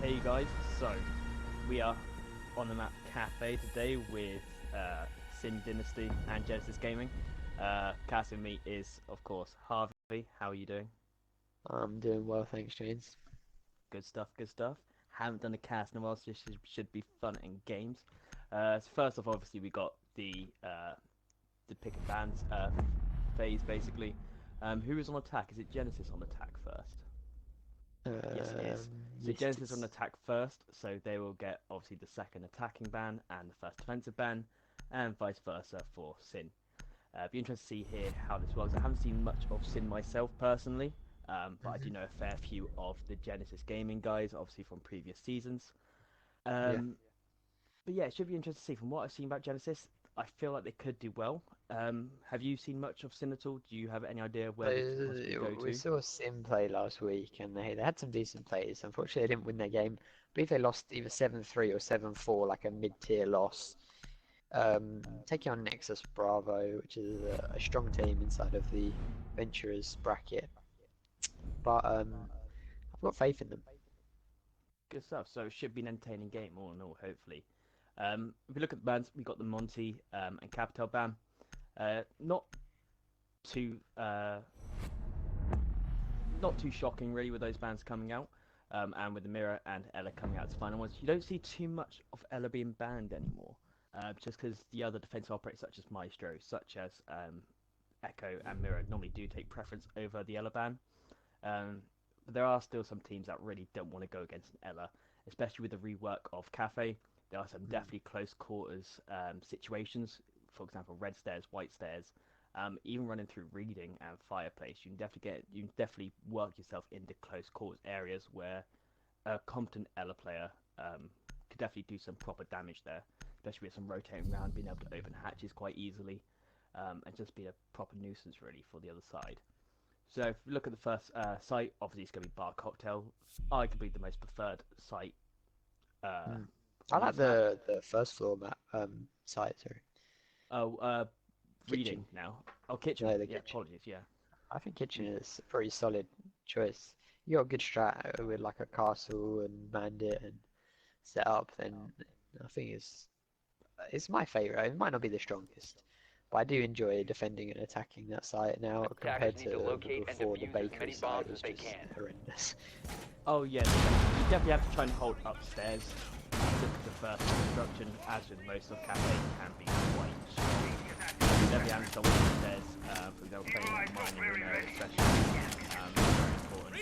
Hey guys, so we are on the map Cafe today with SiN Dynasty and Genesis Gaming. Casting me is, of course, Harvey. How are you doing? I'm doing well, thanks, James. Good stuff, good stuff. Haven't done a cast in a while, so this should be fun and games. So first off, obviously, we got the pick and bans phase, basically. Who is on attack? Is it Genesis on attack first? Yes, it is. So Yes, Genesis on it's attack first, so they will get obviously the second attacking ban and the first defensive ban, and vice versa for SiN. Be interested to see here how this works. I haven't seen much of SiN myself personally, but I do know a fair few of the Genesis gaming guys, obviously from previous seasons. yeah. Um, but yeah, it should be interesting to see. From what I've seen about Genesis, I feel like they could do well. Have you seen much of SiN at all? Do you have any idea where they could possibly go We to? saw Sim play last week, and they had some decent players. Unfortunately, they didn't win their game. I believe they lost either 7-3 or 7-4, like a mid-tier loss. Taking on Nexus Bravo, which is a strong team inside of the Venturers bracket. But I've got faith in them. Good stuff. So it should be an entertaining game, all in all, hopefully. If we look at the bans, we got the Monty and Capital ban. Not too not too shocking really with those bans coming out, and with the Mirror and Ella coming out as final ones. You don't see too much of Ella being banned anymore, just because the other defensive operators such as Maestro, such as Echo and Mirror normally do take preference over the Ella ban. But there are still some teams that really don't want to go against an Ella, especially with the rework of Cafe. There are some Mm. definitely close quarters situations. For example, red stairs, white stairs, even running through reading and fireplace. You can definitely work yourself into close quarters areas where a competent Ella player could definitely do some proper damage there, especially with some rotating around, being able to open hatches quite easily, and just be a proper nuisance really for the other side. So if we look at the first site, obviously it's going to be Bar Cocktail, arguably the most preferred site uh, Mm. I on like this map. the first floor map site, sorry. Oh, reading Kitchen. now. Oh, kitchen. No, the Yeah, kitchen. apologies. Yeah. I think kitchen Mm. is a pretty solid choice. You got a good strat with like a castle and bandit and set up, then I think it's my favorite. It might not be the strongest, but I do enjoy defending and attacking that site now Attackers compared need to to the locate and before the defuse as bakery many site bombs was as they just can. horrendous. Oh yeah, you definitely have to try and hold upstairs. Just the first construction, as with most of cafes, can be quite strong. You definitely have to go upstairs, for example, playing in the mining room area, especially. Very important.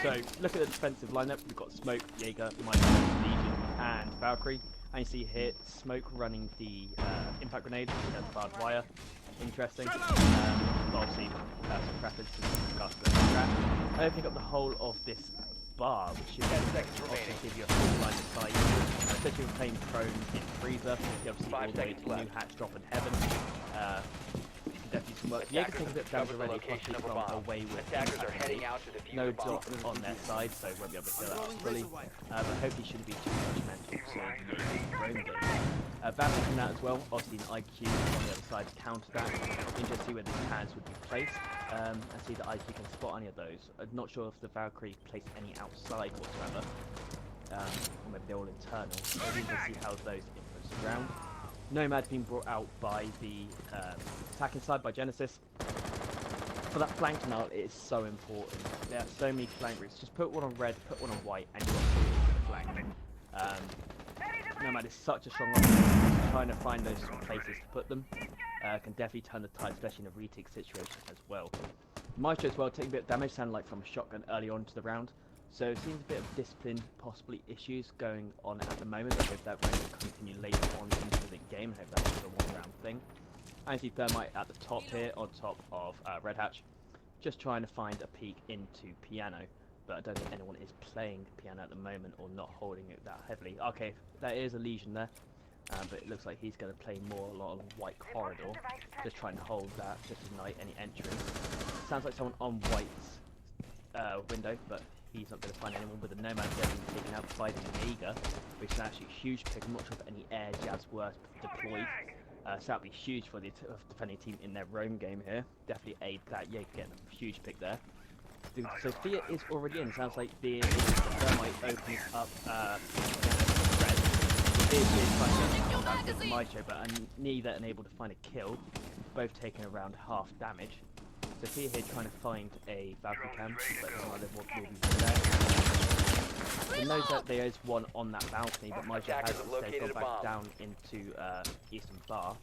So look at the defensive lineup. We've got Smoke, Jaeger, Michael, Legion, and Valkyrie. And you see here Smoke running the impact grenade as barbed wire. Interesting. Obviously, some preferences in regards to the strat. I opening up the whole of this bar, which should then 10 seconds also remaining. give you a full line of sight. Especially with playing prone in freezer, you can see all 5 the way seconds to New left. Hatch drop in heaven. You can definitely do some work. Jaeger Attackers taking a have bit of damage discovered the already, location possibly of a from bomb. away with Attackers are impact heading grenade. out to defuse No the bomb. dot on their side, so won't be able to kill that up fully. But hopefully shouldn't be too much mental to Jaeger's roam game. Vantage from that as well, obviously an IQ on the other side to counter that. Interesting to see where these cannons would be placed, and see that IQ can spot any of those. I'm not sure if the Valkyrie placed any outside whatsoever, or maybe they're all internal. So we can see how those influence the ground. Nomad being brought out by the attacking side by Genesis. For that flank now, it is so important. There are so many flank routes. Just put one on red, put one on white, and you've got all for the flank. Nomad is such a strong option. Trying to find those places to put them can definitely turn the tide, especially in a retake situation as well. Maestro as well, taking a bit of damage, sounded like from a shotgun early on to the round. So it seems a bit of discipline, possibly issues going on at the moment. I hope that will continue later on into the game. I hope that's just a one-round thing. I see Thermite at the top here, on top of Red Hatch, just trying to find a peek into Piano. But I don't think anyone is playing Piano at the moment or not holding it that heavily. Okay, there is a Legion there, but it looks like he's going to play more along White Corridor, just trying to hold that, just to deny any entrance. Sounds like someone on White's window, but he's not going to find anyone with a Nomad getting taken out by the Jaeger, which is actually a huge pick. I'm not sure if any air jabs were deployed. So that'd be huge for the defending team in their roam game here. Definitely aid that Jaeger getting a huge pick there. The Sophia is already in. It sounds like the Thermite opening up red. Sophia is trying to get combat with Maestro, but neither unable to find a kill. Both taking around half damage. Sophia here trying to find a Valkyrie cam, but doesn't know what will be there. It knows that there is one on that balcony, but Maestro has instead gone back down into Eastern Bar.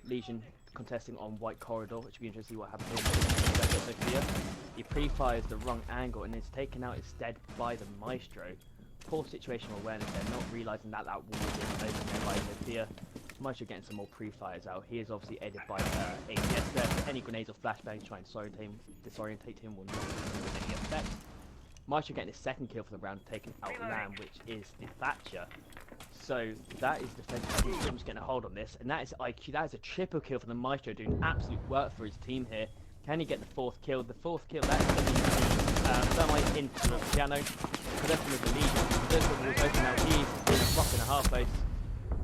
Legion contesting on White Corridor, which will be interesting to see what happens here. Sophia. He pre-fires the wrong angle and is taken out instead by the Maestro. Poor situational awareness there, not realising that wall is open there by Sophia. Maestro getting some more pre-fires out. He is obviously aided by APS there, so any grenades or flashbangs trying to disorientate him will not have any effect. Maestro getting his second kill for the round, taking out Lamb, which is the Thatcher. So that is defensive. He's pretty much getting a hold on this, and that is IQ. That is a triple kill for the Maestro, doing absolute work for his team here. Can he get the fourth kill? The fourth kill, that's going to be Thermite into the piano. Possessing with the Legion. This one was open now. He is in a rock and a half face,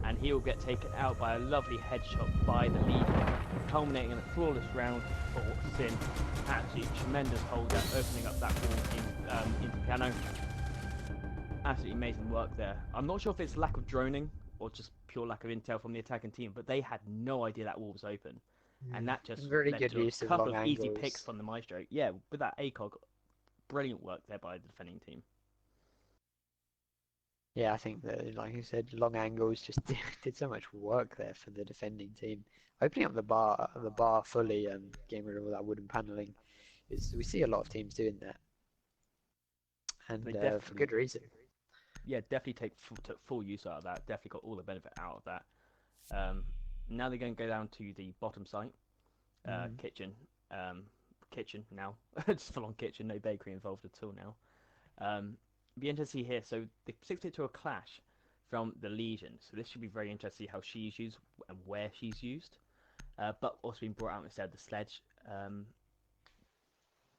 and he will get taken out by a lovely headshot by the Legion, culminating in a flawless round for SiN. Absolutely tremendous hold there, opening up that wall into piano. Absolutely amazing work there. I'm not sure if it's lack of droning or just pure lack of intel from the attacking team, but they had no idea that wall was open. And that just very led good to use a of couple long of easy angles. picks from the Maestro. Yeah, with that ACOG, brilliant work there by the defending team. Yeah, I think that, like you said, long angles just did so much work there for the defending team. Opening up the bar fully and getting rid of all that wooden paneling, we see a lot of teams doing that, and for good reason. Yeah, definitely took full use out of that. Definitely got all the benefit out of that. Now they're going to go down to the bottom site, kitchen. Kitchen now. Just full on kitchen, no bakery involved at all now. Be interesting to see here. So they 6 to a clash from the Legion. So this should be very interesting to see how she's used and where she's used. But also being brought out instead of the Sledge.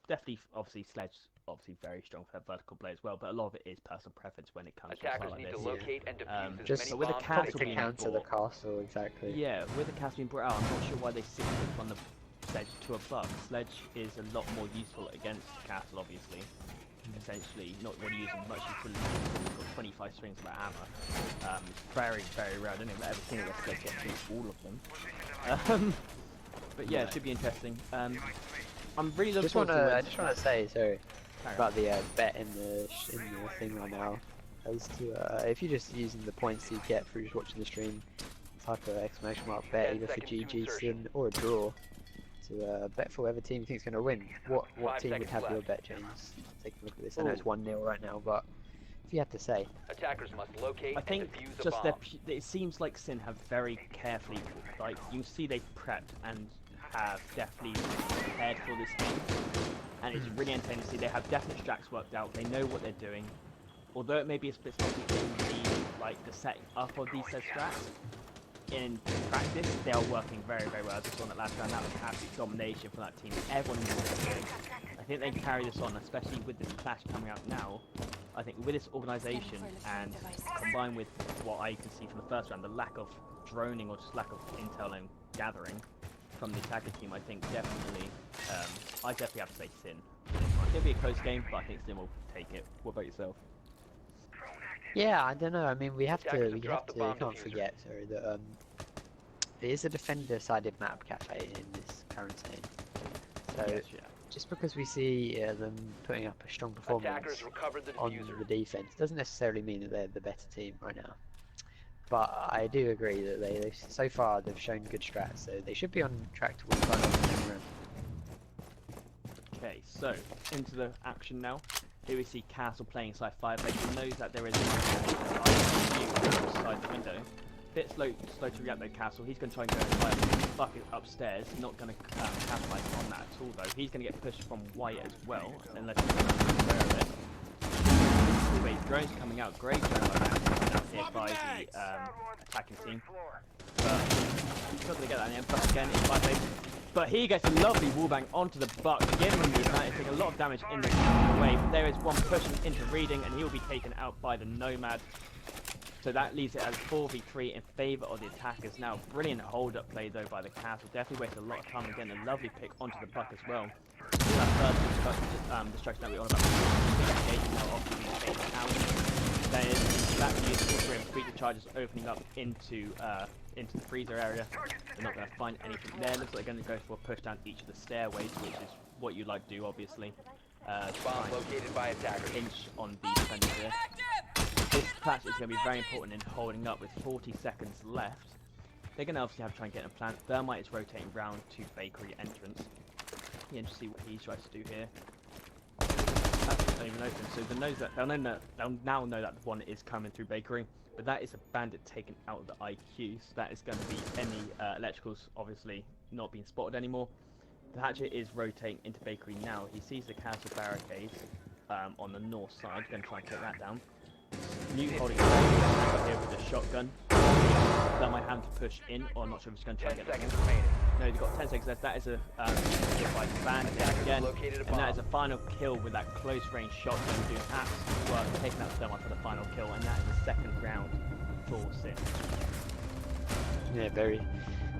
Definitely, obviously, Sledge obviously very strong for that vertical play as well. But a lot of it is personal preference when it comes to a like this. locate and defuse Just with the castle to being counter the brought, castle, exactly. yeah, with the castle being brought out, I'm not sure why they 6 on the Sledge to a buck. Sledge is a lot more useful against the castle, obviously. Essentially, not really using much utility. It's got 25 strings of that hammer. It's very, very rare. I don't think I've ever seen it where Sledge gets through all of them. But yeah, it should be interesting. I'm really looking forward to it. I just want to say, sorry, about the bet in the thing right now. As to if you're just using the points you get for just watching the stream, type of exclamation mark bet either for GG, SiN, or a draw. To bet for whatever team you think is going to win. What team would have your bet, James? Take a look at this. I know it's 1-0 right now, but if you had to say, attackers must locate I think and defuse just a bomb. it seems like SiN have very carefully, like you can see they've prepped and have definitely prepared for this game, and it's really entertaining to see. They have definite strats worked out. They know what they're doing, although it may be a split second in the setting up of these said strats. In practice, they are working very, very well. As we saw in that last round, that was absolute domination from that team. Everyone knew what they were doing. I think they can carry this on, especially with this clash coming out now. I think with this organisation and combined with what I can see from the first round, the lack of droning or just lack of intel and gathering from the attacking team, I think definitely, I definitely have to say SiN. I think it'll be a close game, but I think SiN will take it. What about yourself? yeah, I don't know. I mean, we can't forget, sorry, that it is a defender-sided map cafe in this current scene. So Yes, yeah. just because we see them putting up a strong performance on the defense doesn't necessarily mean that they're the better team right now. But I do agree that they so far they've shown good strats, so they should be on track to win the second round. Okay, so into the action now. Here we see Castle playing inside Firebase. He knows that there is outside the window. Bit slow to react though, Castle. He's going to try and go and bucket upstairs. Not going to capitalize on that at all though. He's going to get pushed from White as well, unless he's aware of it. Anyway, drone's coming out. Great drone like that here by the attacking team. But he's not going to get that in the end. But again, it's Firebase. But he gets a lovely wallbang onto the buck, giving him the advantage, taking a lot of damage in the way. But there is one pushing into reading, and he will be taken out by the Nomad. So that leaves it as 4v3 in favour of the attackers. Now, brilliant hold-up play though by the Castle. Definitely wasted a lot of time and getting a lovely pick onto the buck as well. That first destruction that we were on about. Now obviously being taken out. That means also creature charges opening up into the freezer area. They're not going to find anything there. Looks like they're going to go for a push down each of the stairways, which is what you like to do, obviously. Bomb located by attackers. Pinch on the defenders here. This clash is going to be very important in holding up with 40 seconds left. They're going to obviously have to try and get a plant. Thermite is rotating round to bakery entrance. Yeah, just see what he tries to do here. That's not even open, so they'll now know that one is coming through bakery. But that is a bandit taken out of the IQ, so that is going to be any electricals obviously not being spotted anymore. The hatchet is rotating into bakery now. He sees the castle barricades on the north side. Going to try and take that down. Newt holding here with a shotgun. That might have to push in, or I'm not sure if he's going to try and get 10 seconds remaining. No, he's got 10 seconds left. That is a hit by bandit again, and that is a final kill with that close range shotgun doing absolute work, taking out Thermite for the final kill, and that is the second round for SiN. Yeah,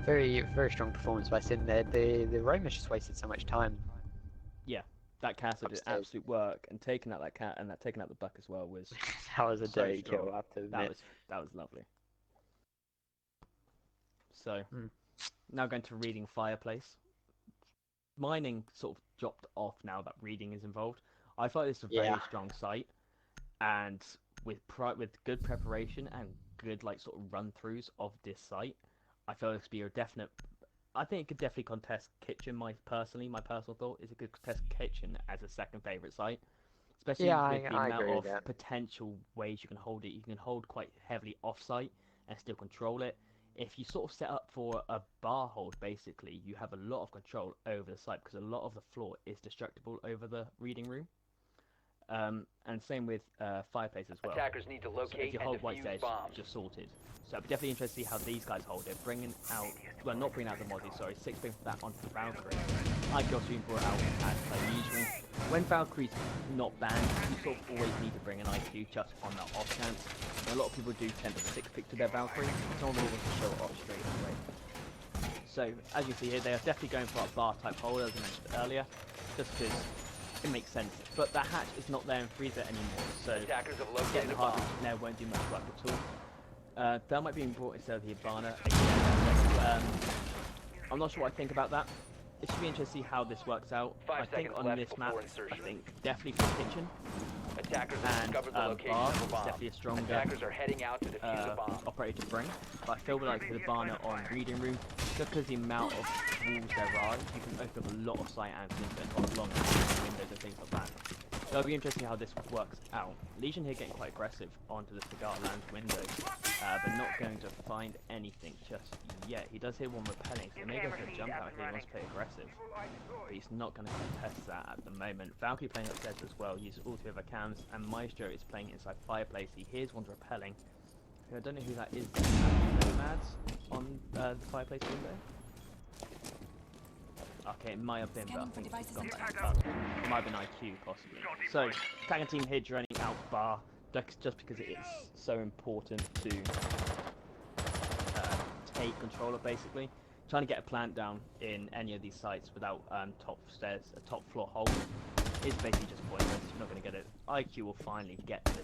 very strong performance by SiN there. The Roma just wasted so much time. Yeah, that castle did Upstairs. absolute work, and taking out that cat and that taking out the buck as well was That was a so dirty strong. kill, I have to admit. That was lovely. So now going to reading fireplace. Mining sort of dropped off now that reading is involved. I thought this was a very strong site, and with good preparation and good like sort of run throughs of this site, I felt this would be a definite. I think it could definitely contest kitchen. My personal thought is it could contest kitchen as a second favorite site, especially with the amount of potential ways you can hold it. You can hold quite heavily off site and still control it. If you sort of set up for a bar hold, basically, you have a lot of control over the site because a lot of the floor is destructible over the reading room. And same with fireplace as well. Attackers need to locate So if you hold white stairs, bombs. you're sorted. So I'd be definitely interested to see how these guys hold it. Bringing out, well, not bringing out the Mozzie, sorry, 6 brings that onto the Valkyrie. IQ also being brought out as per usual. When Valkyrie's not banned, you sort of always need to bring an IQ just on that off chance. And a lot of people do tend to 6-pick to their Valkyrie. No one really wants to show it off straight away. So as you see here, they are definitely going for a bar type hold, as I mentioned earlier, just because it makes sense. But that hatch is not there in freezer anymore, so Attackers have getting located the a bomb. hard in there won't do much work at all. Thermite being brought instead of the Ivana. Again, I'm not sure what I think about that. It should be interesting to see how this works out. 5 I think seconds on left this map, before I insertion. think definitely for kitchen Attackers have and discovered the location bar of is a bomb. definitely a stronger Attackers are heading out to defuse a bomb. operator to bring. But I feel like with Ivana on reading room, just because the amount of walls there are, you can open up a lot of sight angles and got long windows and things like that. So it'll be interesting how this works out. Legion here getting quite aggressive onto the Cigar Land window, but not going to find anything just yet. He does hear one repelling, so he may go for a jump out here. He wants to play aggressive, but he's not going to contest that at the moment. Valkyrie playing upstairs as well, uses all 2 of her cams, and Maestro is playing inside fireplace. He hears one repelling. I don't know who that is. Nomads on the fireplace window. Okay, it might have been, but I think it's gone back up. It might have been IQ, possibly. So, attacking team here joining out bar, just because it is so important to take control of, basically. Trying to get a plant down in any of these sites without top floor hold is basically just pointless. You're not going to get it. IQ will finally get the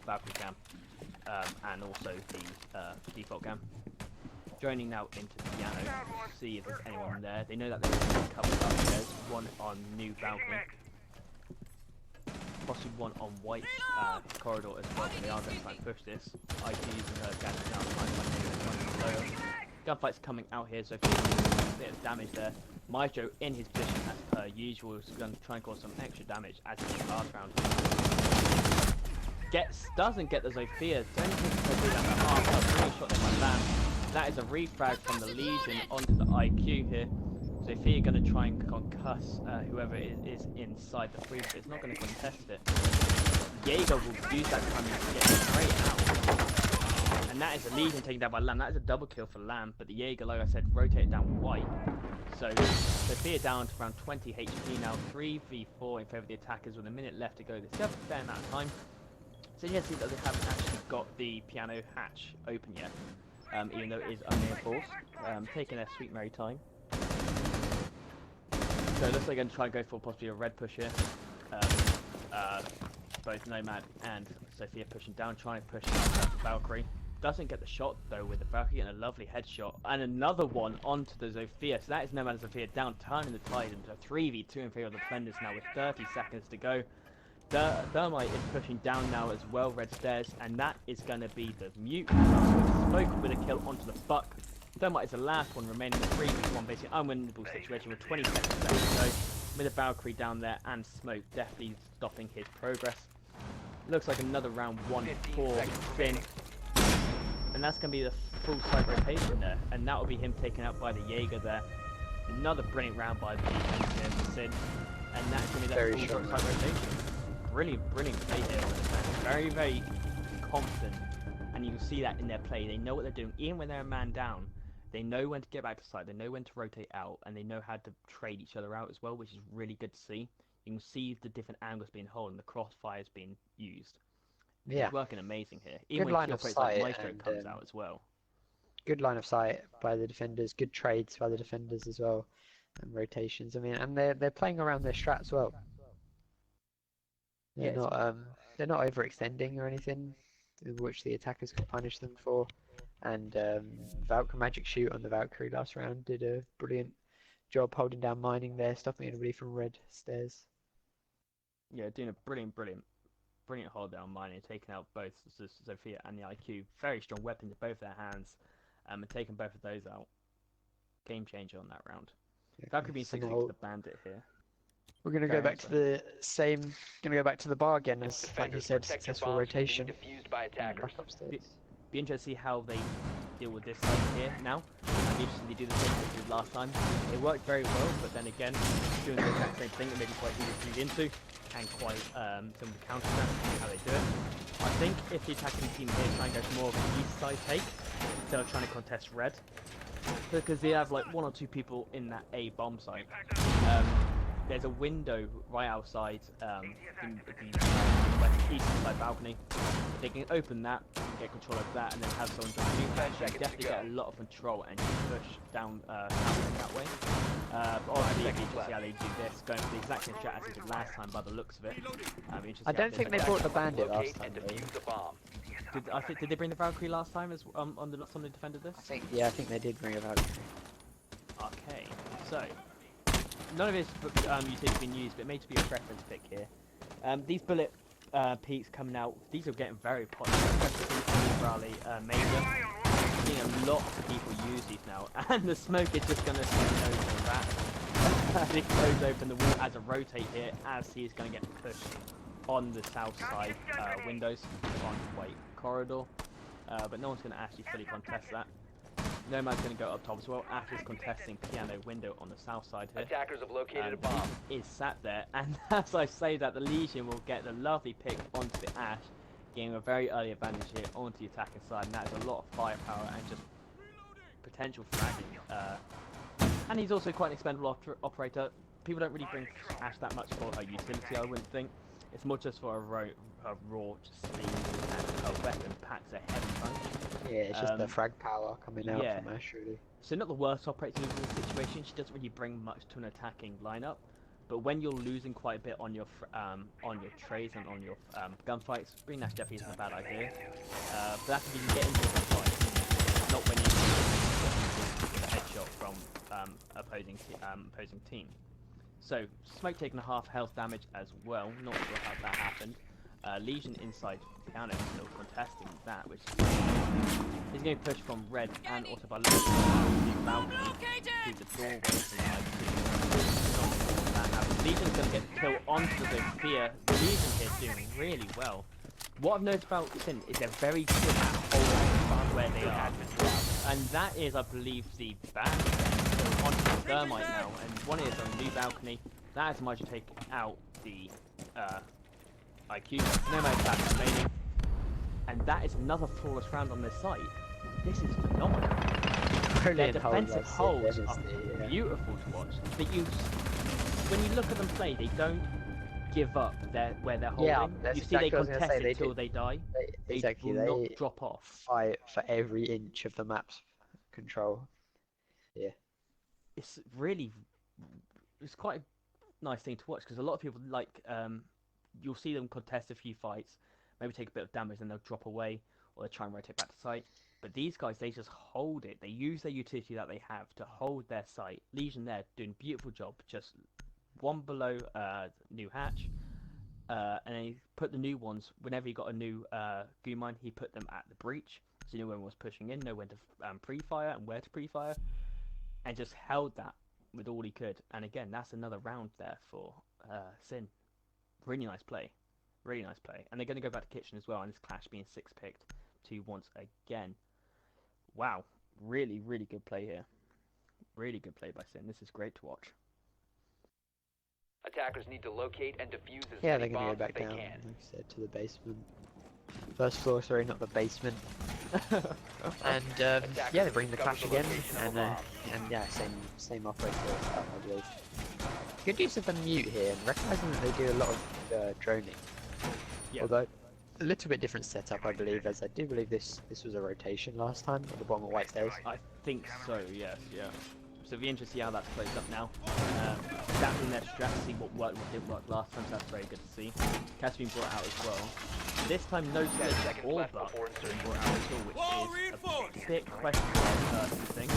Valkyrie cam and also the default cam. Joining now into the piano to see if there's anyone there. They know that there's covered upstairs. One on new balcony. Possibly one on white corridor as well, but they are going to try and push this. IQ using her gadget now to try and lower. Gunfight's coming out here, so a bit of damage there. Maestro in his position as per usual is going to try and cause some extra damage as he gets last round. Doesn't get the Zofia. Don't think he'll do that for half. Really shot there by Lamb. That is a refrag from the Legion onto the IQ here. Zofia going to try and concuss whoever is inside the freezer. It's not going to contest it. Jaeger will use that time to get straight out. And that is a Legion taken down by Lamb. That is a double kill for Lamb, but the Jaeger, like I said, rotated down white. So Zofia down to around 20 HP now. 3v4 in favour of the attackers with a minute left to go. They still have a fair amount of time. So you can see that they haven't actually got the piano hatch open yet, even though it is unreinforced. Taking their sweet merry time. So it looks like they're going to try and go for possibly a red push here. Both Nomad and Sophia pushing down, trying to push down the Valkyrie. Doesn't get the shot though, with the Valkyrie getting a lovely headshot. And another one onto the Sophia. So that is Nomad and Sophia down, turning the tide into a 3v2 in favor of the defenders now with 30 seconds to go. Thermite is pushing down now as well, red stairs, and that is going to be the mute. Smoke with a kill onto the Buck. Thermite is the last one remaining, 3v1, basically unwinnable situation with 20 seconds left to go. With a Valkyrie down there and Smoke definitely stopping his progress. Looks like another round 1 for SiN. And that's going to be the full side rotation there. And that will be him taken out by the Jaeger there. Another brilliant round by the defense here for SiN. And that's going to be that full side rotation. Brilliant play here on this match. Very, very confident. And you can see that in their play. They know what they're doing. Even when they're a man down, they know when to get back to side. They know when to rotate out. And they know how to trade each other out as well, which is really good to see. You can see the different angles being held and the crossfires being used. Yeah. It's working amazing here. Even Good when line of operates like sight Maestro and, comes out as well. Good line of sight by the defenders. Good trades by the defenders as well, and rotations. I mean, and they're playing around their strat as well. They're not overextending or anything, which the attackers can punish them for. And Valkyrie Magic Shoot on the Valkyrie last round did a brilliant job holding down mining there, stopping anybody from red stairs. Yeah, doing a brilliant hold down mining, taking out both Sophia and the IQ. Very strong weapons in both their hands, and taking both of those out. Game changer on that round. Valkyrie being 6 to the bandit here. We're going to go back to the same, going to go back to the bar again, as like you said, successful rotation. Back upstairs. Be interested to see how they deal with this side here now. I'd be interested to do the same thing they did last time. It worked very well, but then again, doing the exact same thing that maybe quite easy to read into, and quite some of the counter attacks, how they do it. I think if the attacking team here try and go for more of an east side take, instead of trying to contest red, because they have like 1 or 2 people in that A bomb site. There's a window right outside in the eastern side balcony. If they can open that, get control of that, and then have someone jump in, you definitely get a lot of control and you push down that way. But obviously, if you just see how they do this, going for the exact same strategy as they did last time by the looks of it. I don't think they brought the bandit last time. Did they bring the Valkyrie last time as somebody defended this? I think they did bring a Valkyrie. Okay, so none of this usage has been used, but it may just be a preference pick here. These bullet peaks coming out, these are getting very popular, especially Raleigh Major. Seeing a lot of people use these now, and the smoke is just going to say no to that. He throws open the wall as a rotate here, as he is going to get pushed on the south side windows on White Corridor, but no one's going to actually fully contest that. Nomad's going to go up top as well. Ash is contesting piano window on the south side here. Attackers have located a bomb. Is sat there, and as I say that, the Legion will get the lovely pick onto the Ash, getting a very early advantage here onto the attacking side, and that is a lot of firepower and just potential fragging. And he's also quite an expendable operator. People don't really bring Ash that much for her utility, I wouldn't think. It's more just for a raw just speed, and her weapon packs a heavy punch. Yeah, it's just the frag power coming out from Ash, really. So not the worst operator in this situation. She doesn't really bring much to an attacking lineup, but when you're losing quite a bit on your trades and on your gunfights, bringing Ash definitely isn't a bad idea. But that's if you can get into a gunfight, not when you get a headshot from opposing team. So Smoke taking a half health damage as well. Not sure how that happened. Legion inside piano still contesting that, which is going to push from red and also by looking at the balcony to the doorway. Legion's going to get the kill onto the Sophia. The Legion here is doing really well. What I've noticed about SiN is they're very good at holding where they are, and that is, I believe, the band. So onto the Thermite now, and one is on the new balcony. That is Major take out the IQ, no matter that remaining, and that is another flawless round on this site. This is phenomenal. Their defensive holds are beautiful to watch. But when you look at them play, they don't give up where they're Yeah, holding. that's You see, they exactly what I was gonna contest say, they it till do. they die. They Exactly, will not they drop off. fight for every inch of the map's control. Yeah. It's really, it's quite a nice thing to watch because a lot of people like, you'll see them contest a few fights, maybe take a bit of damage, and they'll drop away or they try and rotate back to site. But these guys, they just hold it. They use their utility that they have to hold their site. Legion there doing a beautiful job, just one below new hatch. And then he put the new ones, whenever he got a new goo mine, he put them at the breach. So he knew when was pushing in, know when to pre-fire and where to pre-fire. And just held that with all he could. And again, that's another round there for SiN. Really nice play. Really nice play. And they're going to go back to kitchen as well, and this clash being 6-picked to once again. Wow. Really, really good play here. Really good play by SiN. This is great to watch. Attackers need to locate and defuse as Yeah, many they're gonna go bombs as back they down, can. like I said, to the basement. First floor, sorry, not the basement. And yeah, they bring the clash again, and yeah, same operator, I believe. Good use of the mute here, and recognizing that they do a lot of droning. Yeah. Although a little bit different setup, I believe, as I do believe this was a rotation last time at the bottom of White Stairs. I think so, yes, yeah. So it'll be interesting to see how that's closed up now. Adapting their strategy, what worked, what didn't work last time, so that's very good to see. Cat's been brought out as well. This time, no Sledge or Buck being brought out at all, which is a bit questionable thing.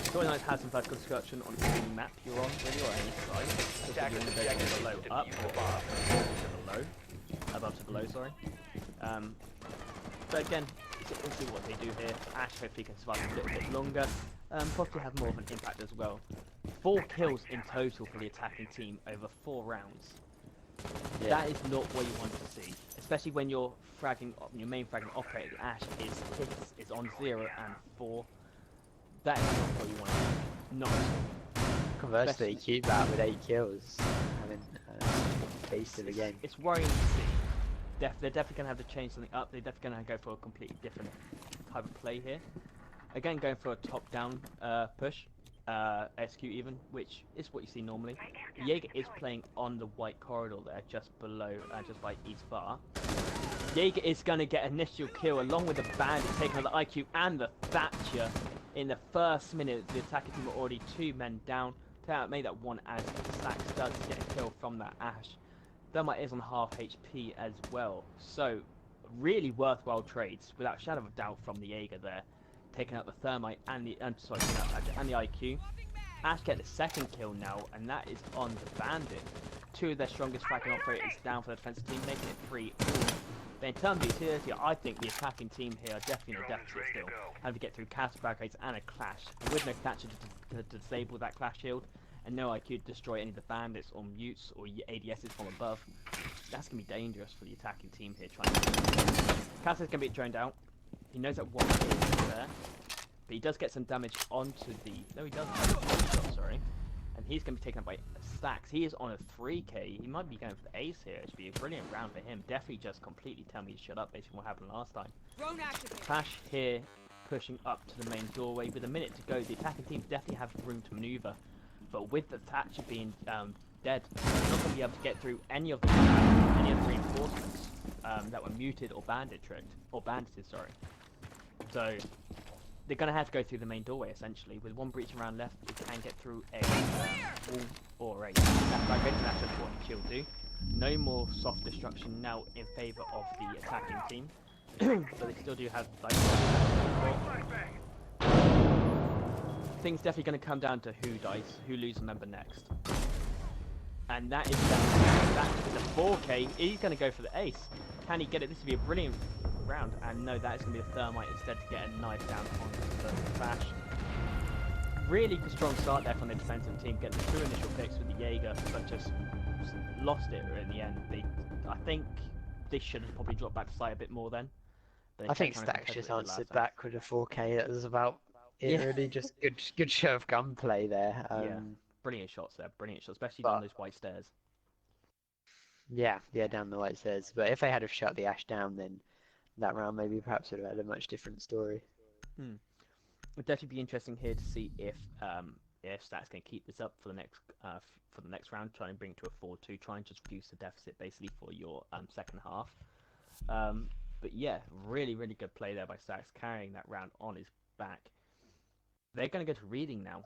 Storyline has some vertical construction on any map you're on, really, or any side. So if you want to go from below up, or to below. Above to below, sorry. But again, we'll see what they do here. Ash hopefully can survive a little bit longer. Possibly have more of an impact as well. 4 kills in total for the attacking team over 4 rounds. Yeah. That is not what you want to see, especially when you're fragging, your main fragging operator, Ash is on 0 and 4. That is not what you want to see. Not at all. Conversely, Cube out with 8 kills, having tasted the game. It's worrying to see. They're definitely going to have to change something up. They're definitely going to go for a completely different type of play here. Again, going for a top-down push, execute even, which is what you see normally. Jaeger is playing on the white corridor there, just below, just by East Bar. Jaeger is going to get initial kill along with the Bandit, taking on the IQ and the Thatcher. In the first minute, the attacking team were already 2 men down. Made that one as Sax does get a kill from that Ash. Thermite is on half HP as well. So, really worthwhile trades, without a shadow of a doubt, from the Jaeger there. Taking out the Thermite and the and the IQ. Ash get the 2nd kill now, and that is on the Bandit. 2 of their strongest fracking operators down for the defensive team, making it 3. But in terms of utility, I think the attacking team here are definitely in a deficit still. Having to get through castle barricades and a clash. And with no Thatcher to disable that clash shield, and no IQ to destroy any of the bandits or mutes or ADSs from above, that's going to be dangerous for the attacking team here. Castle's going to be droned out. He knows that one is there, but he does get some damage onto the... No, he doesn't. Sorry. And he's going to be taken up by Stacks. He is on a 3k. He might be going for the ace here. It should be a brilliant round for him. Definitely just completely tell me to shut up, basically what happened last time. Clash here, pushing up to the main doorway. With a minute to go, the attacking team definitely have room to maneuver. But with the Thatcher being dead, they're not going to be able to get through any of the reinforcements that were muted or bandited, sorry. So they're going to have to go through the main doorway essentially. With 1 breach around left, they can get through a wall or a. That's what she'll do. No more soft destruction now in favour of the attacking team, but they still do have like. Things definitely going to come down to who dies, who loses a member next. And that is a 4k. He's going to go for the ace. Can he get it? This would be a brilliant round. And no, that is going to be the Thermite instead to get a knife down on the Flash. Really strong start there from the defensive team, getting the 2 initial picks with the Jaeger, but just lost it in the end. I think they should have probably dropped back to site a bit more then. I think Stacks just answered back with a 4k. That was about it, really. Just good show of gunplay there. Yeah, brilliant shots there, brilliant shots, especially down those white stairs. Yeah, down the white stairs. But if they had have shut the Ash down, then that round maybe perhaps would have had a much different story. It'd definitely be interesting here to see if if Stack's going to keep this up for the next round, try and bring it to a 4-2, try and just reduce the deficit basically for your second half. But yeah, really, really good play there by Stacks, carrying that round on his back. They're going to go to reading now,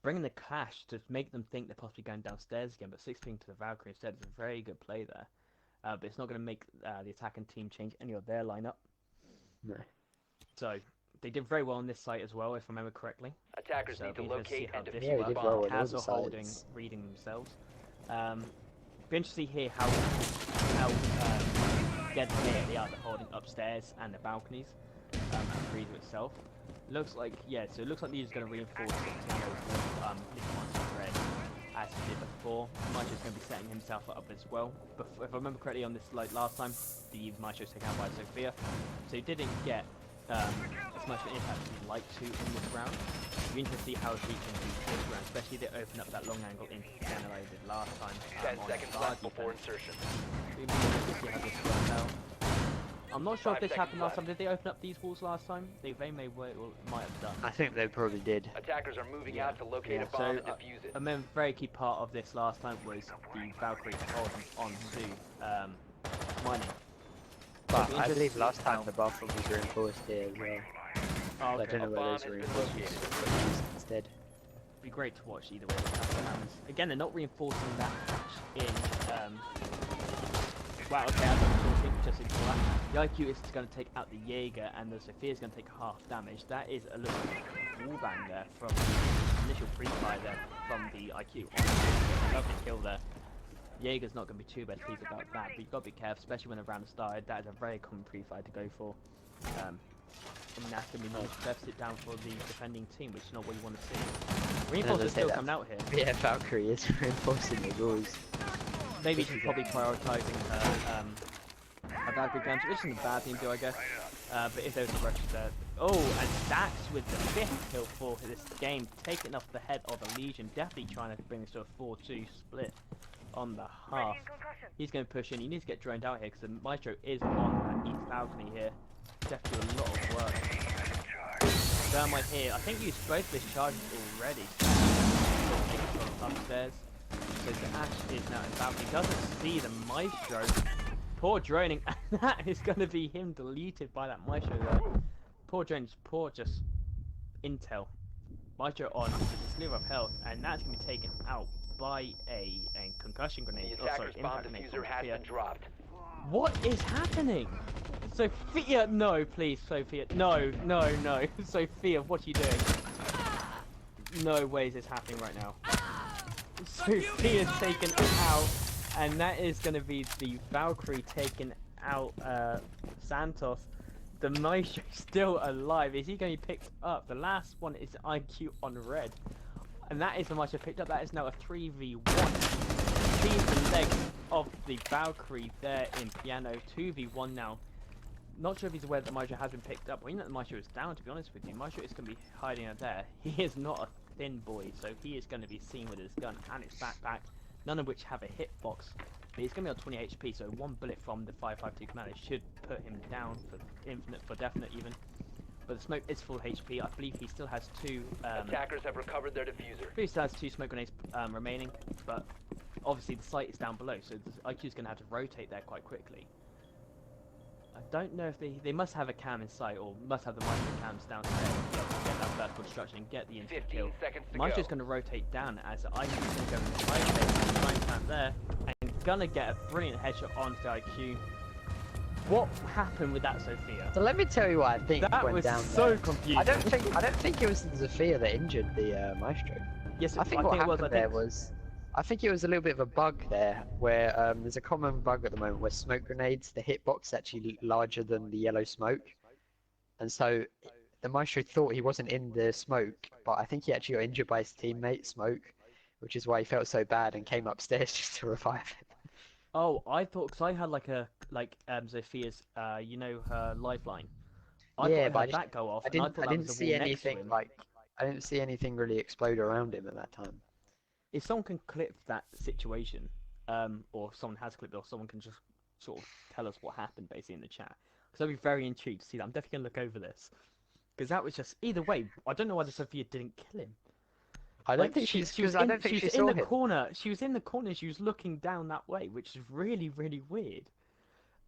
bringing the clash to make them think they're possibly going downstairs again, but 16 to the Valkyrie instead is a very good play there. But it's not going to make the attacking team change any of their lineup. No. So they did very well on this site as well, if I remember correctly. Attackers So need to be interested to see locate how and this defuse Yeah, we the did bomb. well on all Has the are holding, sides. reading themselves. Be interested to hear how dead they are holding upstairs and the balconies and Freezer itself. Looks like so it looks like these are going to reinforce the team with red as he did before. Maestro's going to be setting himself up as well. But if I remember correctly on this last time, the Maestro was taken out by Sophia, so he didn't get as much of an impact as he'd like to in this round. It'll be interesting to see how he can do this round, especially if they open up that long angle in piano like they did last time. 10 seconds left before insertion. It'll be interesting to see how this works out. I'm not sure if 5 this happened seconds last time. left. Did they open up these walls last time? They might have done. I think they probably did. Attackers are moving out to locate a So bomb and defuse it. a very key part of this last time was the Valkyrie holding on to mining. But It'll be I believe interesting last time how- the bathroom was reinforced here as well. Oh, So I okay. don't know where those Bomb were has been reinforced located. instead. It'd be great to watch either way what happens. Again, they're not reinforcing that much in. Well, okay, I'm not talking, just ignore that. The IQ is going to take out the Jaeger, and the Sophia is going to take half damage. That is a little wallbang there from the initial pre-fire there from the IQ. Lovely kill there. Jaeger's not going to be too bad pleased about that, but you've got to be careful, especially when the round started. That is a very common pre-fire to go for. And that's going to be nice deficit down for the defending team, which is not what you want to see. Reinforcements say still that. coming out here. Yeah, Valkyrie is reinforcing the rules. Maybe she's probably prioritising her Valkyrie guns, which isn't a bad thing to do, I guess. But if there was a rush there. Oh, and Stacks with the 5th kill for this game, taking off the head of a Legion, definitely trying to bring this to a 4-2 split on the half. He's going to push in. He needs to get droned out here because the Maestro is on that east balcony here. Definitely a lot of work. Thermite here. I think used both of his charges already. Upstairs. So the Ash is now in balcony. Doesn't see the Maestro. Poor droning. And that is going to be him deleted by that Maestro there. Poor droning. Poor just intel. Maestro on with a sliver of health. And that's going to be taken out by a concussion grenade. The attacker's bomb diffuser has been dropped. What is happening? Sophia, no, please, Sophia. No, no, no. Sophia, what are you doing? No way is this happening right now. Sophia's taken out, and that is going to be the Valkyrie taking out Santos. The Maestro still alive. Is he going to be picked up? The last one is IQ on red. And that is the Maestro picked up. That is now a 3v1. Sees the legs of the Valkyrie there in piano. 2v1 now. Not sure if he's aware that Maestro has been picked up. Well, you know that Maestro is down, to be honest with you. Maestro is going to be hiding out there. He is not a thin boy, so he is going to be seen with his gun and his backpack, none of which have a hitbox. But he's going to be on 20 HP, so one bullet from the 552 commander should put him down for definite even. But the smoke is full HP. I believe he still has two. Attackers have recovered their diffuser. He still has 2 smoke grenades remaining, but obviously the site is down below, so the IQ is going to have to rotate there quite quickly. I don't know if they must have a cam in sight, or must have the Maestro cams downstairs to get that vertical construction and get the instant 15 kill. seconds to Maestro's go. going to rotate down as the IQ is going to go in the side phase, try and plant there, and gonna get a brilliant headshot onto the IQ. What happened with that, Sophia? So let me tell you what I think That went was down so there. confusing. I don't think it was the Zofia that injured the Maestro. Yes, I think what it was. happened there was, I think it was a little bit of a bug there, where there's a common bug at the moment where smoke grenades, the hitbox is actually larger than the yellow smoke, and so the Maestro thought he wasn't in the smoke, but I think he actually got injured by his teammate Smoke, which is why he felt so bad and came upstairs just to revive him. Oh, I thought, because I had Zophia's, you know, her lifeline. I Yeah, thought but I I heard that go off, I and I didn't, thought I that didn't was the see wall next to anything him. I didn't see anything really explode around him at that time. If someone can clip that situation, or someone has clipped it, or someone can just sort of tell us what happened basically in the chat, because I'd be very intrigued to see that. I'm definitely gonna look over this, because that was just either way. I don't know why the Sophia didn't kill him. I don't think she's. Because I don't think she was saw in the him. corner. She was in the corner. She was looking down that way, which is really weird.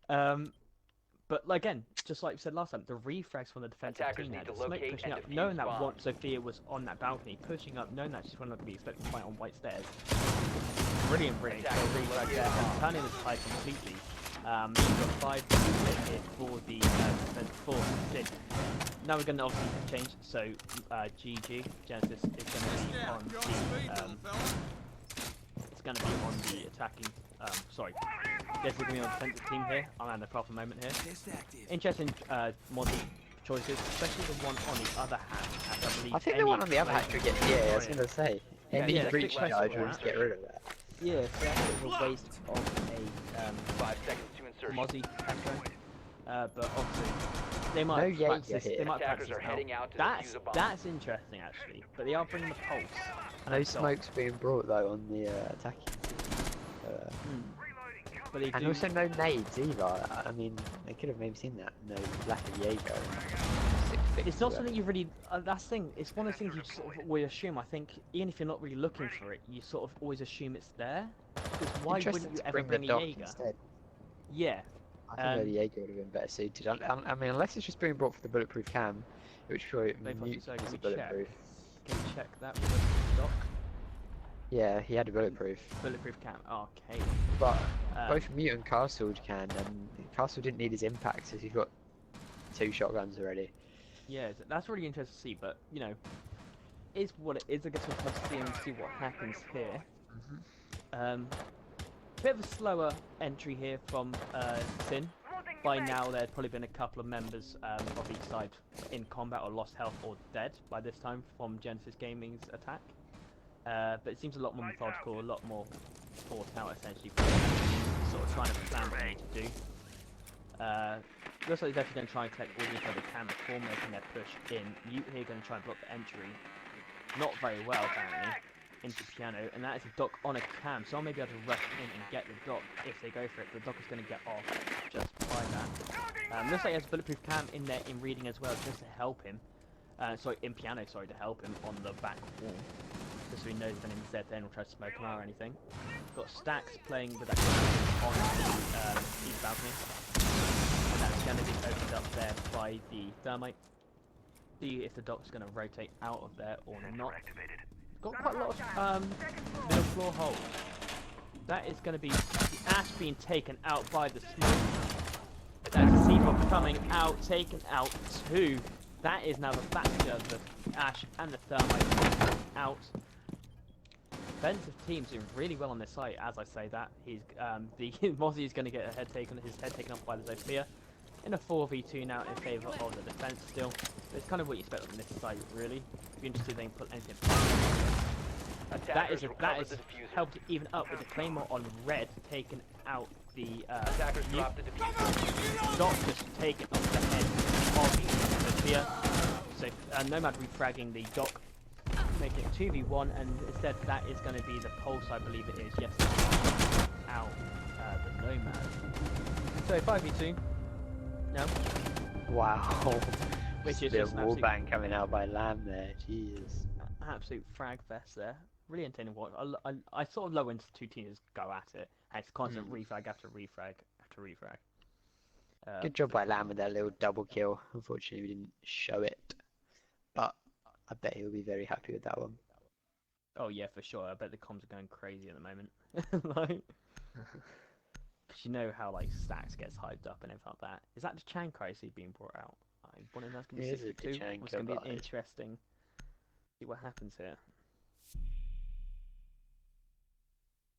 But again, just like we said last time, the refrags from the defensive Attackers team need there, to the smoke locate pushing and up, defuse knowing that bombs. Sophia was on that balcony, pushing up, knowing that she's not going to be expected to fight on white stairs. Brilliant. So refrag there and turning this tide completely. We've got 5 here for the defense for SiN. Now we're going to obviously change. So GG Genesis is going to be on the. It's going to be on the attacking. Sorry. Yes, we're going to be on the defensive team here. I'm having a proper moment here. Interesting Mozzie choices, especially the one on the other hand. As I believe I think the one on the other hand should get. Yeah, I was gonna say. Any breach charge will just get rid of that. Yeah, so that's a bit of a waste of a 5 seconds to insertion. Mozzie echo. But obviously they might No Jaeger practice. here. They might Attackers practice are heading out to that's defuse a bomb. that's interesting actually. But they are bringing the pulse. No smoke's being brought though on the attacking team. But they And do. also no nades either. I mean, they could have maybe seen that. No lack of Jaeger. It's not something you really. That's the thing. It's one of the things you sort of always assume. I think even if you're not really looking for it, you sort of always assume it's there. Because why wouldn't you ever bring a dock Jaeger? instead. Yeah. I think the Jaeger would have been better suited. I mean, unless it's just being brought for the bulletproof cam, which probably Maybe mute so, is can a we check? bulletproof. Can you check that with the dock? Yeah, he had a bulletproof. Bulletproof cam. Okay. But both Mute and Castle can, and Castle didn't need his impact, as he's got 2 shotguns already. Yeah, that's really interesting to see. But you know, it's what it is. I guess we'll have to see and see what happens here. Bit of a slower entry here from SiN. By now, there'd probably been a couple of members of each side in combat or lost health or dead by this time from Genesis Gaming's attack. But it seems a lot more methodical, a lot more thought out essentially, sort of trying to plan what they need to do. Looks like they're definitely going to try and collect all the info they can before making their push in. Mute here going to try and block the entry. Not very well apparently. Into piano, and that is a dock on a cam, so I'll maybe able to rush in and get the dock if they go for it. The dock is going to get off just by that. Looks like he has a bulletproof cam in there in reading as well, just to help him. Sorry, in piano, sorry, to help him on the back wall. Just so he knows if anything's there, then we'll try to smoke him out or anything. Got Stacks playing with that cam on the east balcony. And that's going to be opened up there by the thermite. See if the dock's going to rotate out of there or not. Got quite a lot of middle floor holes. That is going to be the ash being taken out by the smoke. That's the C-bomb coming out, taken out too. That is now the factor of the ash and the thermite out. Defensive team's doing really well on this site. As I say that, he's the Mozzie is going to get his head taken off by the Sophia. In a 4v2 now in favour of the defence still. But it's kind of what you expect on this site, really. If you're interested, they can put anything. That is helped even up with the Claymore on red, taking out the Attackers drop the diffuser. Doc just taken off the head of the Sophia. So Nomad refragging the Doc, making it 2v1, and instead that is going to be the pulse, I believe it is. Yes, out the Nomad. So 5v2. No. Wow. Which is a just an wall absolute, bang coming out by Lamb there. Jeez. absolute frag fest there. Really entertaining watch. I sort of low into 2 teams go at it, and it's constant refrag after refrag after refrag. Good job by Lamb with that little double kill. Unfortunately, we didn't show it, but I bet he'll be very happy with that one. Oh yeah, for sure. I bet the comms are going crazy at the moment. Like, because you know how like Stacks gets hyped up and everything like that. Is that the Chankai I see being brought out? I wonder if that's going to be 62. It's going to be interesting. See what happens here.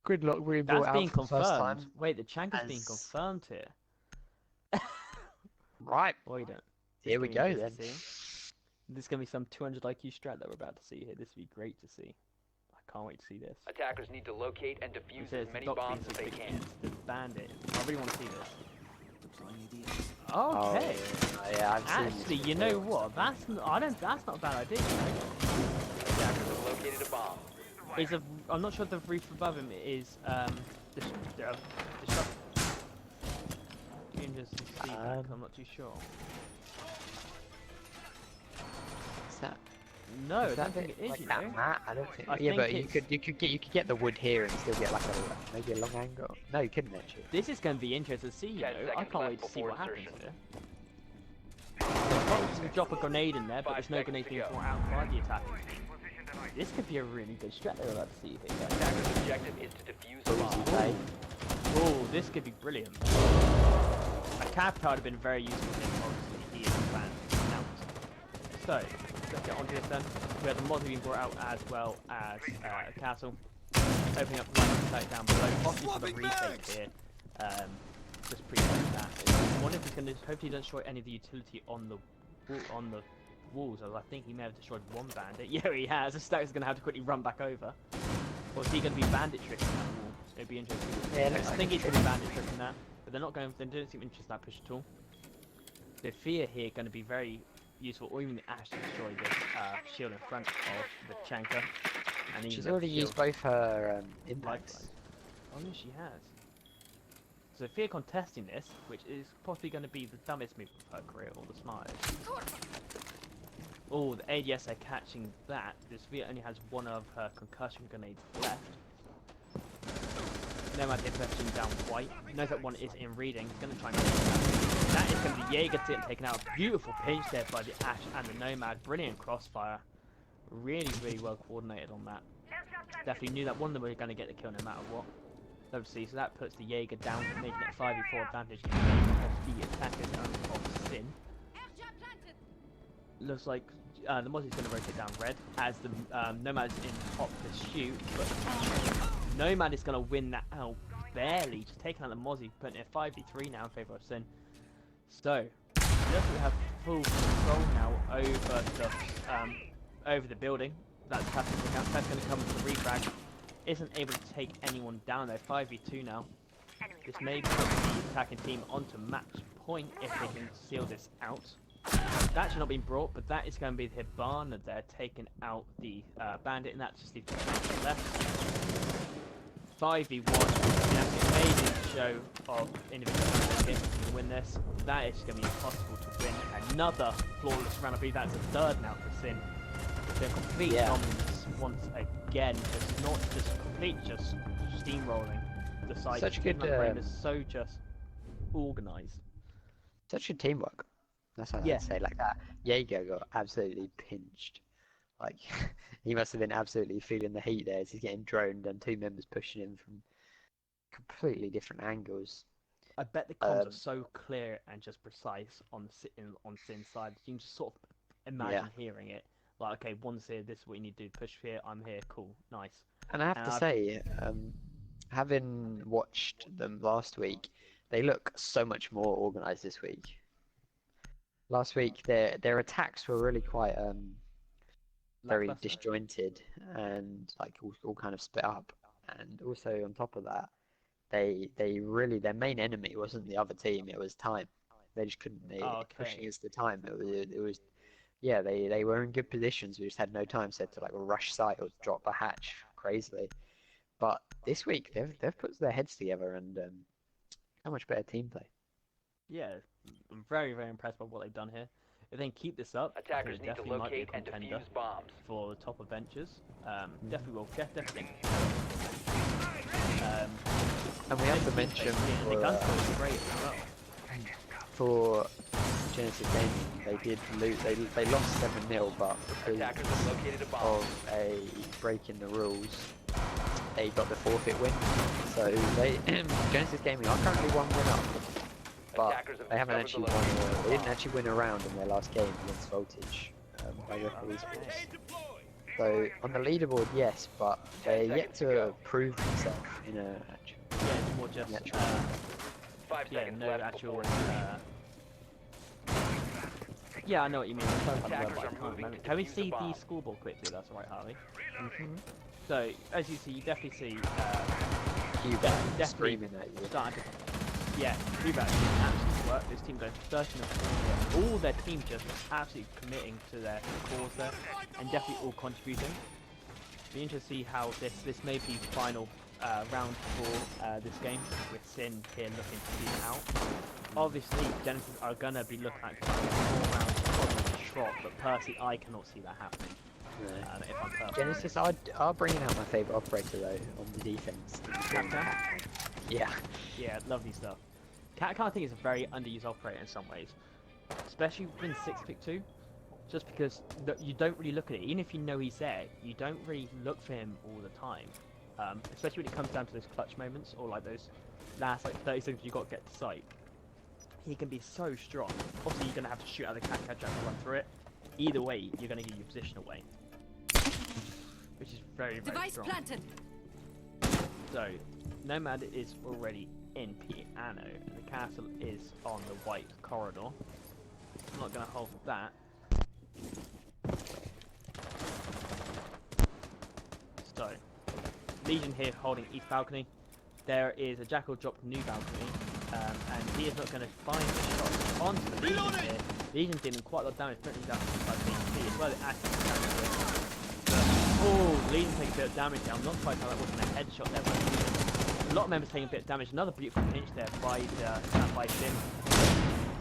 Gridlock being That's brought being out for the first time. confirmed. Wait, the Chankai's being confirmed here. Right. Wait a Here we go then. There's going to be some 200 IQ strat that we're about to see here. This would be great to see. I can't wait to see this. Attackers need to locate and defuse as many Doc bombs being as they can. The bandit. I really want to see this. Okay. Oh, yeah, I've seen Actually, this you know before. what? That's not a bad idea. You know? Attackers have located a bomb. I'm not sure if the roof above him is disrupt. Interesting to see that, I'm not too sure. What's that? No, I Is don't that think bit it is, like you that know. matte? I don't think. I Yeah, think but it's- you could get the wood here and still get like maybe a long angle. No, you couldn't actually. This is going to be interesting to see, you 10 know. I seconds can't left wait to see before what happens insertion. here. Probably can drop a grenade in there, but 5 there's no seconds grenade to being go. brought out by the attackers. This could be a really good strat that we're about to see here, guys. Attacker's objective is to defuse the Easy bomb. play. Oh, this could be brilliant. A cap card would have been very useful if obviously he is planned out. So, let's get onto this then. We have the mod being brought out as well as a castle. Opening up the line of attack down below, possibly for the retake here. Just pre-check that. I wonder if he's going to hopefully don't destroy any of the utility on the walls. I think he may have destroyed one bandit. Yeah, he has. The stack is going to have to quickly run back over. Or is he going to be bandit tricking that wall? It'd be interesting. Yeah, I think he's going to be bandit tricking that, but they're not going. They don't seem interested in that push at all. The fear here going to be very useful, or even the ash to destroy this shield in front of the Chanka. And She's even the already shield used both her impacts. likewise. Oh no, she has. So fear contesting this, which is possibly going to be the dumbest move of her career, or the smartest. Oh, the ADS are catching that. This Fear only has one of her concussion grenades left. Nomad is pushing down white. Knows that one is in reading. He's going to try and that is going to be Jaeger taken out. Beautiful pinch there by the Ash and the Nomad. Brilliant crossfire. Really, really well coordinated on that. Definitely knew that one of them were going to get the kill no matter what. Obviously, so that puts the Jaeger down, making it a 5v4 advantage in favor of the attackers of SiN. Looks like the Mozzie's going to rotate down red as the Nomad's in top pursuit, but Nomad is going to win that out barely, just taking out the Mozzie, putting it 5v3 now in favour of SiN. So, he doesn't have full control now over the building. That's going to come to the refrag. Isn't able to take anyone down though. 5v2 now. This may put the attacking team onto match point if they can seal this out. That should not be brought, but that is going to be the Hibana there taking out the bandit, and that's just the left. 5v1. That's an amazing show of individual teams to win this. That is going to be impossible to win. Another flawless round. I believe that's a third now for SiN. They're complete dominance once again. It's not just complete, just steamrolling. The side Such good is so just organised. Such good teamwork. That's what Yeah. I'd say. Like that, Jaeger got absolutely pinched. Like he must have been absolutely feeling the heat there as he's getting droned and two members pushing him from completely different angles. I bet the comms are so clear and just precise on SiN's side. You can just sort of imagine hearing it. Like, okay, one's here, this is what you need to do, push here, I'm here, cool, nice. And I have to say, having watched them last week, they look so much more organised this week. Last week, their attacks were really quite very Lackluster. disjointed and like all kind of split up. And also on top of that, they really, their main enemy wasn't the other team; it was time. They just couldn't. Pushing against the time. It was. Yeah, they were in good positions. We just had no time set to like rush site or drop a hatch crazily. But this week they've put their heads together and how much better team play. Yeah, I'm very, very impressed by what they've done here. If they can keep this up, Attackers it need to definitely might be a locate and contender defuse bombs. for the top adventures. Definitely will. Definitely. And we have to mention the gun skill is great as well. For Genesis Gaming, they did lose. They lost 7-0, but because Attackers have located a bomb. of a break in the rules, they got the forfeit win. So they Genesis Gaming are currently 1 win up, but Attackers have they haven't discovered actually the won. location. They didn't actually win a round in their last game against Voltage by Record Esports. So on the leaderboard, yes, but they're 10 yet seconds to to go. prove themselves in a actual. Yeah, it's more just Natural. 5 yeah, seconds no left actual. before Yeah, I know what you mean. I'm trying to find the Attackers word, but I are can't moving remember. to Can we defuse the see the bomb. scoreboard quickly? That's alright, Harley. So, as you see, you definitely see Cuba definitely screaming at you. starting to. Yeah, Cuba actually absolutely work. This team going 13 and 4. All their team just absolutely committing to their cause there, and definitely all contributing. Be interested to see how this may be final round for this game, with SiN here looking to see it out. Obviously, Genesis are gonna be looking at 4 rounds probably a trot, but personally, I cannot see that happening. No. If I'm perfect. Genesis, I'll bring out my favourite operator though on the defense. Cat. Yeah. Yeah, lovely stuff. Cat I think is a very underused operator in some ways, especially within 6-2. Just because you don't really look at it, even if you know he's there, you don't really look for him all the time. Especially when it comes down to those clutch moments or like those last like 30 seconds you got to get to sight. He can be so strong. Obviously, you're gonna have to shoot out the cat catch and run through it. Either way, you're gonna give your position away, which is very Device strong. planted. So, Nomad is already in piano, and the castle is on the white corridor. I'm not gonna hold that. So, Legion here holding east balcony. There is a Jackal dropped new balcony, and he is not going to find the shot onto the Legion here. Legion's dealing quite a lot of damage, putting down by HP as well as oh, Legion taking a bit of damage here. I'm not quite sure that wasn't a headshot there by Legion. A lot of members taking a bit of damage. Another beautiful pinch there by SiN.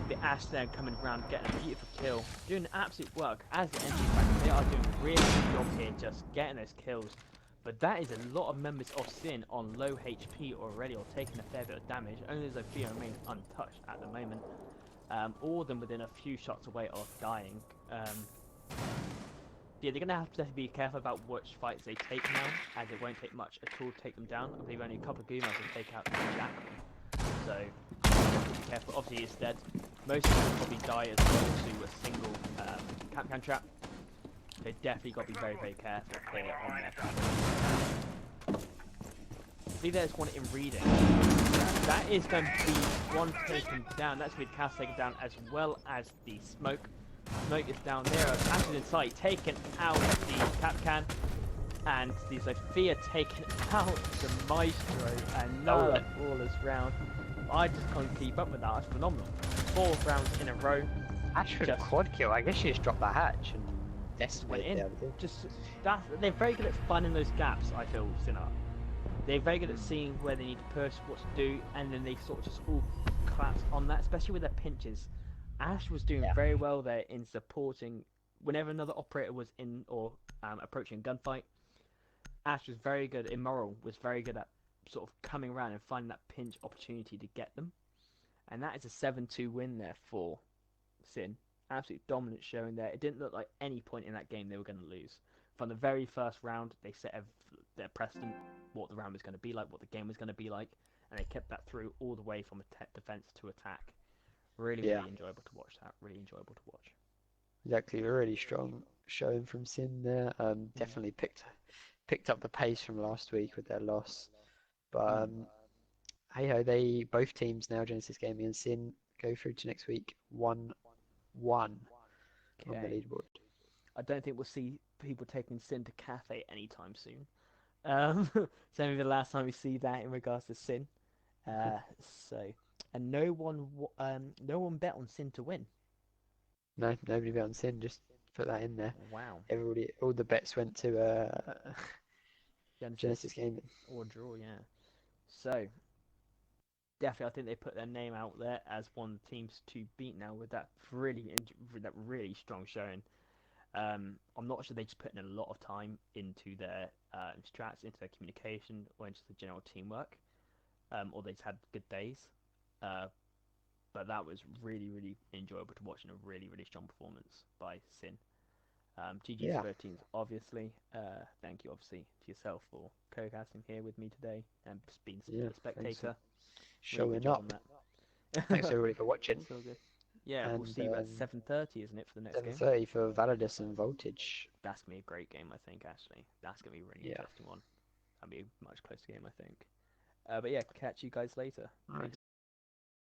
The Ash there coming around, getting a beautiful kill, doing absolute work as the NG faction. They are doing a really good job here, just getting those kills. But that is a lot of members of SiN on low HP already, or taking a fair bit of damage. Only Zofia remains untouched at the moment. All of them within a few shots away of dying. Yeah, they're going to have to be careful about which fights they take now, as it won't take much at all to take them down. I believe only a couple of Gumas will take out the Jackal. So, be careful. Obviously, it's dead. Most of them will probably die as well to a single can trap. They definitely got to be very, very careful here on their front. I believe there's one in reading. That is going to be one taken down. That's with Cass taken down, as well as the smoke. Smoke is down there. Acid in sight, taken out the Capcan. And the Zofia taken out the Maestro. Another flawless round. I just can't keep up with that. That's phenomenal. 4 rounds in a row. Ash for the quad kill. I guess she just dropped that hatch and went in. the other dude. Just they're very good at finding those gaps. I feel SiN are. They're very good at seeing where they need to push, what to do, and then they sort of just all collapse on that. Especially with their pinches. Ash was doing very well there in supporting whenever another operator was in or approaching a gunfight. Ash was very good. Immoral was very good at sort of coming around and finding that pinch opportunity to get them. And that is a 7-2 win there for SiN. Absolute dominant showing there. It didn't look like any point in that game they were going to lose. From the very first round, they set their precedent, what the round was going to be like, what the game was going to be like, and they kept that through all the way from defense to attack. Really enjoyable to watch that. Really enjoyable to watch. Exactly, a really strong showing from SiN there. Definitely picked up the pace from last week with their loss. But hey ho, both teams now, Genesis Gaming and SiN, go through to next week 1-1 on the leaderboard. I don't think we'll see people taking SiN to Cafe anytime soon. So maybe the last time we see that in regards to SiN. And no one bet on SiN to win. No, nobody bet on SiN. Just put that in there. Wow. All the bets went to Genesis Gaming. Or draw, yeah. So definitely, I think they put their name out there as one of the teams to beat now with that really strong showing. I'm not sure they just put in a lot of time into their strats, into their communication, or into the general teamwork, or they just had good days. But that was really enjoyable to watch and a really strong performance by SiN. GG's 13s, obviously. Thank you, obviously, to yourself for co-casting here with me today and being a spectator. Showing up. Thanks everybody for watching. So good. Yeah, and we'll see you at 7:30, isn't it, for the next game? 7:30 for Validus and Voltage. That's going to be a great game, I think, actually. That's going to be a really interesting one. That'll be a much closer game, I think. But yeah, catch you guys later. All right.